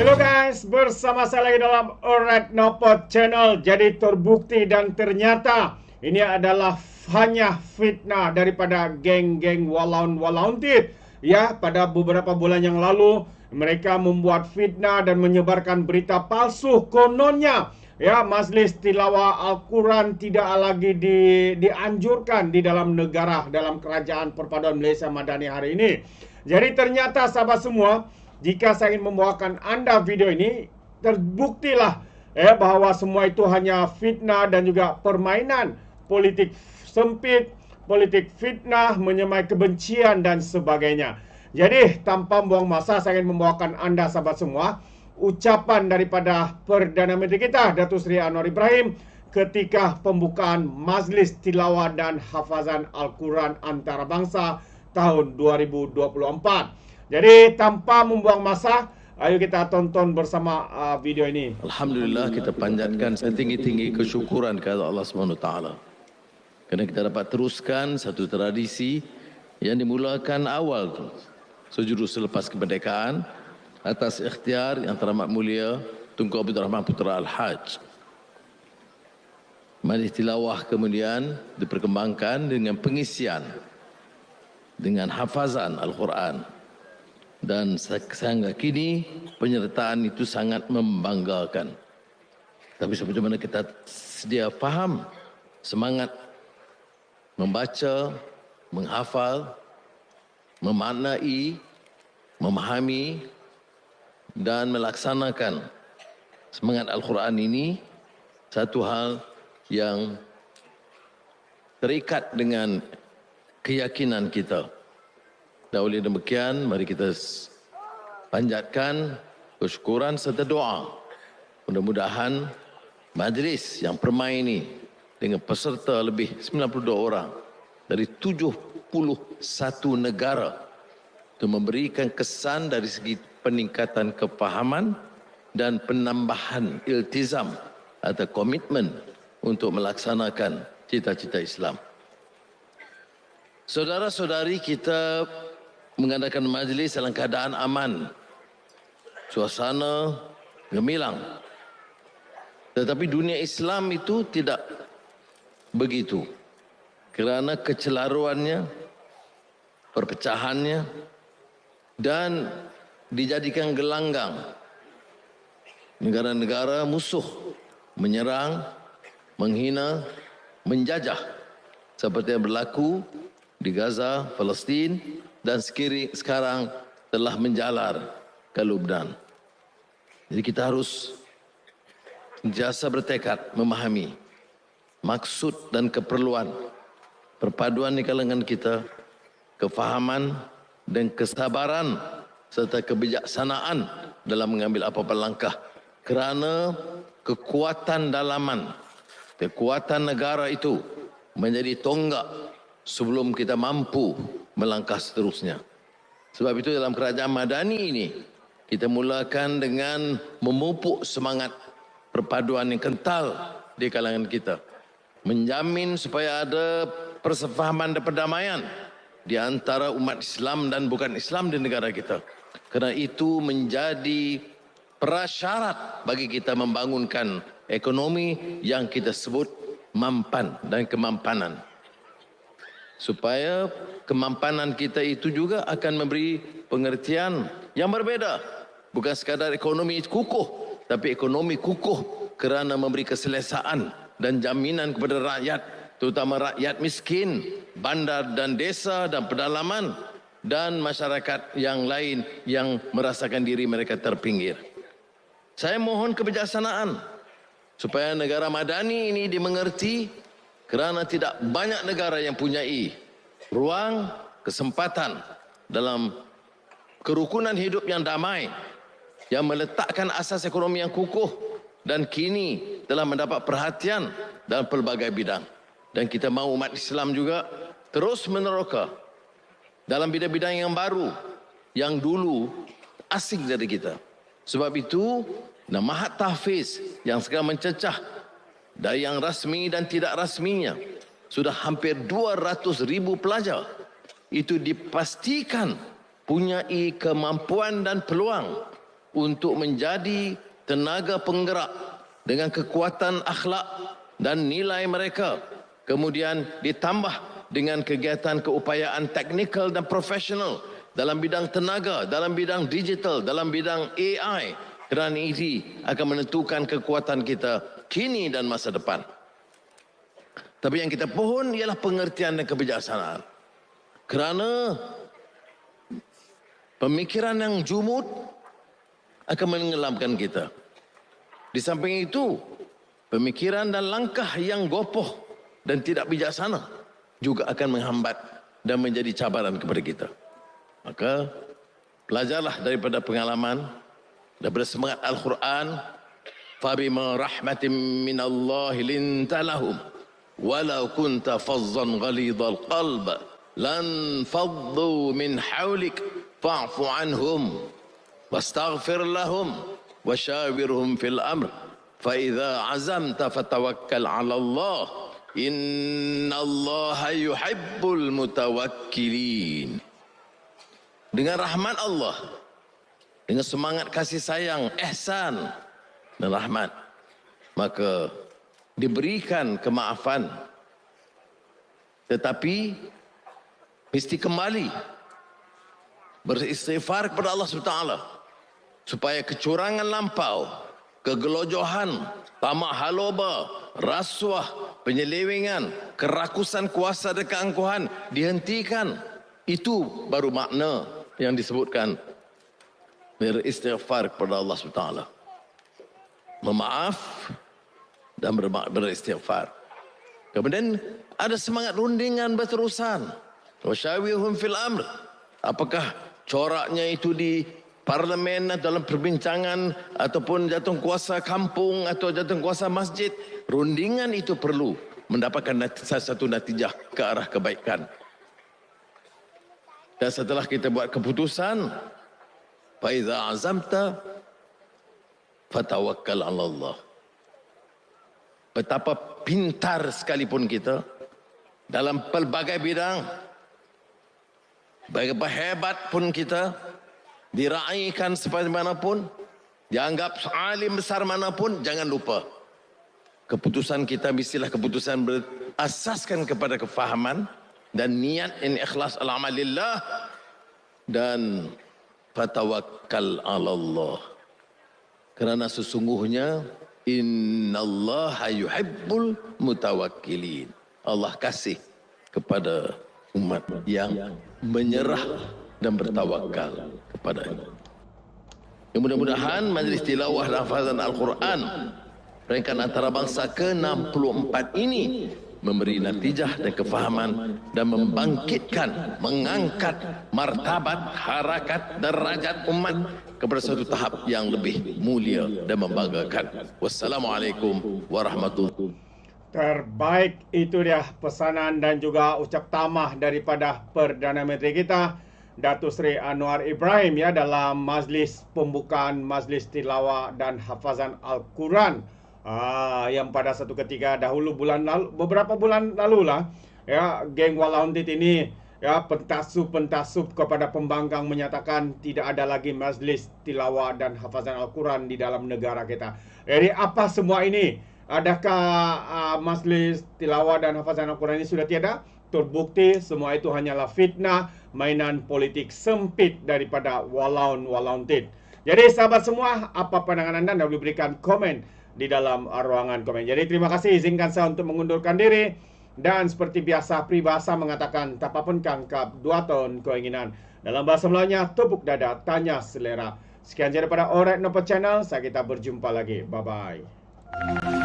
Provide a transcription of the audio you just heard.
Hello guys, bersama saya lagi dalam Alright Nopot Channel. Jadi terbukti dan ternyata ini adalah hanya fitnah daripada geng-geng walaun-walauntit. Ya, pada beberapa bulan yang lalu mereka membuat fitnah dan menyebarkan berita palsu. Kononnya ya, majlis tilawah Al-Quran tidak lagi dianjurkan di dalam negara, dalam kerajaan perpaduan Malaysia Madani hari ini. Jadi ternyata sahabat semua, jika saya ingin membawakan Anda video ini, terbuktilah bahwa semua itu hanya fitnah dan juga permainan politik sempit, politik fitnah, menyemai kebencian dan sebagainya. Jadi tanpa buang masa, saya ingin membawakan Anda sahabat semua ucapan daripada Perdana Menteri kita, Datuk Seri Anwar Ibrahim, ketika pembukaan Majlis Tilawah dan Hafazan Al-Quran Antarabangsa tahun 2024. Jadi tanpa membuang masa, ayo kita tonton bersama video ini. Alhamdulillah, kita panjatkan setinggi-tinggi kesyukuran kepada Allah SWT. Kerana kita dapat teruskan satu tradisi yang dimulakan awal tu, sejurus selepas kemerdekaan, atas ikhtiar yang teramat mulia Tunku Abdul Rahman Putra Al-Haj. Majlis tilawah kemudian diperkembangkan dengan pengisian, dengan hafazan Al-Quran. Dan sehingga kini penyertaan itu sangat membanggakan. Tapi seperti mana kita sedia faham, semangat membaca, menghafal, memaknai, memahami dan melaksanakan semangat Al-Quran ini satu hal yang terikat dengan keyakinan kita. Dan oleh demikian, mari kita panjatkan kesyukuran serta doa. Mudah-mudahan majlis yang permai ini dengan peserta lebih 92 orang dari 71 negara itu memberikan kesan dari segi peningkatan kefahaman dan penambahan iltizam atau komitmen untuk melaksanakan cita-cita Islam. Saudara-saudari kita mengadakan majlis dalam keadaan aman, suasana gemilang. Tetapi dunia Islam itu tidak begitu. Kerana kecelaruannya, perpecahannya, dan dijadikan gelanggang. Negara-negara musuh menyerang, menghina, menjajah. Seperti yang berlaku di Gaza, Palestin, dan sekarang telah menjalar ke Lebanon. Jadi kita harus sentiasa bertekad memahami maksud dan keperluan perpaduan di kalangan kita, kefahaman dan kesabaran serta kebijaksanaan dalam mengambil apa-apa langkah. Kerana kekuatan dalaman, kekuatan negara itu menjadi tonggak sebelum kita mampu melangkah seterusnya. Sebab itu dalam kerajaan Madani ini, kita mulakan dengan memupuk semangat perpaduan yang kental di kalangan kita. Menjamin supaya ada persefahaman dan perdamaian di antara umat Islam dan bukan Islam di negara kita. Kerana itu menjadi prasyarat bagi kita membangunkan ekonomi yang kita sebut mampan dan kemampanan. Supaya kemampanan kita itu juga akan memberi pengertian yang berbeza. Bukan sekadar ekonomi kukuh, tapi ekonomi kukuh kerana memberi keselesaan dan jaminan kepada rakyat, terutama rakyat miskin, bandar dan desa dan pedalaman, dan masyarakat yang lain yang merasakan diri mereka terpinggir. Saya mohon kebijaksanaan supaya negara Madani ini dimengerti. Kerana tidak banyak negara yang punyai ruang, kesempatan dalam kerukunan hidup yang damai, yang meletakkan asas ekonomi yang kukuh dan kini telah mendapat perhatian dalam pelbagai bidang. Dan kita mahu umat Islam juga terus meneroka dalam bidang-bidang yang baru, yang dulu asing dari kita. Sebab itu, Mahat Tahfiz yang sekarang mencecah dari yang rasmi dan tidak rasminya, sudah hampir 200,000 pelajar. Itu dipastikan punyai kemampuan dan peluang untuk menjadi tenaga penggerak dengan kekuatan akhlak dan nilai mereka. Kemudian ditambah dengan kegiatan keupayaan teknikal dan profesional dalam bidang tenaga, dalam bidang digital, dalam bidang AI. Kerana ini akan menentukan kekuatan kita kini dan masa depan. Tapi yang kita pohon ialah pengertian dan kebijaksanaan. Kerana pemikiran yang jumud akan menenggelamkan kita. Di samping itu, pemikiran dan langkah yang gopoh dan tidak bijaksana juga akan menghambat dan menjadi cabaran kepada kita. Maka, belajarlah daripada pengalaman, daripada semangat Al-Quran, فَبِمَا رَحْمَةٍ مِّنَ اللَّهِ لِنْتَ لَهُمْ وَلَوْ كُنْتَ فَظًّا غَلِيظَ الْقَلْبِ لَانْفَضُّوا مِنْ حَوْلِكَ فَاعْفُ عَنْهُمْ وَاسْتَغْفِرْ لَهُمْ وَشَاوِرْهُمْ فِي الْأَمْرِ فَإِذَا عَزَمْتَ فَتَوَكَّلْ عَلَى اللَّهِ إِنَّ اللَّهَ يُحِبُّ الْمُتَوَكِّلِينَ. Dengan rahmat Allah, dengan semangat kasih sayang, ihsan dan rahmat, maka diberikan kemaafan. Tetapi mesti kembali beristighfar kepada Allah SWT supaya kecurangan lampau, kegelojohan, tamak haloba, rasuah, penyelewengan, kerakusan kuasa dan keangkuhan dihentikan. Itu baru makna yang disebutkan beristighfar kepada Allah SWT. Memaaf dan beristighfar. Kemudian ada semangat rundingan berterusan. Wasyawirhum fil amr. Apakah coraknya itu di parlimen atau dalam perbincangan ataupun jatuh kuasa kampung atau jatuh kuasa masjid, rundingan itu perlu mendapatkan satu natijah ke arah kebaikan. Dan setelah kita buat keputusan, fa iza azamta fatawakkal 'ala Allah. Betapa pintar sekalipun kita dalam pelbagai bidang, betapa hebat pun kita, diraikan sebagaimanapun, dianggap alim besar manapun, jangan lupa keputusan kita mestilah keputusan berasaskan kepada kefahaman dan niat yang ikhlas al-amalillah dan fatawakkal 'ala Allah. Kerana sesungguhnya innallaha yuhibbul mutawakkilin. Allah kasih kepada umat yang menyerah dan bertawakal kepada-Nya. Mudah-mudahan majlis tilawah dan hafazan Al-Quran peringkat antarabangsa ke-64 ini memberi natijah dan kefahaman dan membangkitkan, mengangkat martabat, harakat, derajat umat kepada satu tahap yang lebih mulia dan membanggakan. Wassalamualaikum warahmatullahi wabarakatuh. Terbaik, itu dia pesanan dan juga ucap tamah daripada Perdana Menteri kita, Datuk Seri Anwar Ibrahim, ya, dalam majlis pembukaan majlis tilawah dan hafazan Al-Quran. Yang pada satu ketika dahulu beberapa bulan lalu lah, ya, geng Walaundit ini, ya, pentasup kepada pembangkang menyatakan tidak ada lagi majlis tilawah dan hafazan Al-Quran di dalam negara kita. Jadi apa semua ini? Adakah majlis tilawah dan hafazan Al-Quran ini sudah tiada? Terbukti semua itu hanyalah fitnah, mainan politik sempit daripada Walaundit. Jadi sahabat semua, apa pandangan anda? Anda boleh berikan komen di dalam ruangan komen. Jadi terima kasih, izinkan saya untuk mengundurkan diri. Dan seperti biasa, peribahasa mengatakan tapapun kangkap 2 tahun keinginan. Dalam bahasa Melayunya, tepuk dada, tanya selera. Sekian daripada Alright Nopo Channel. Saya kita berjumpa lagi. Bye-bye.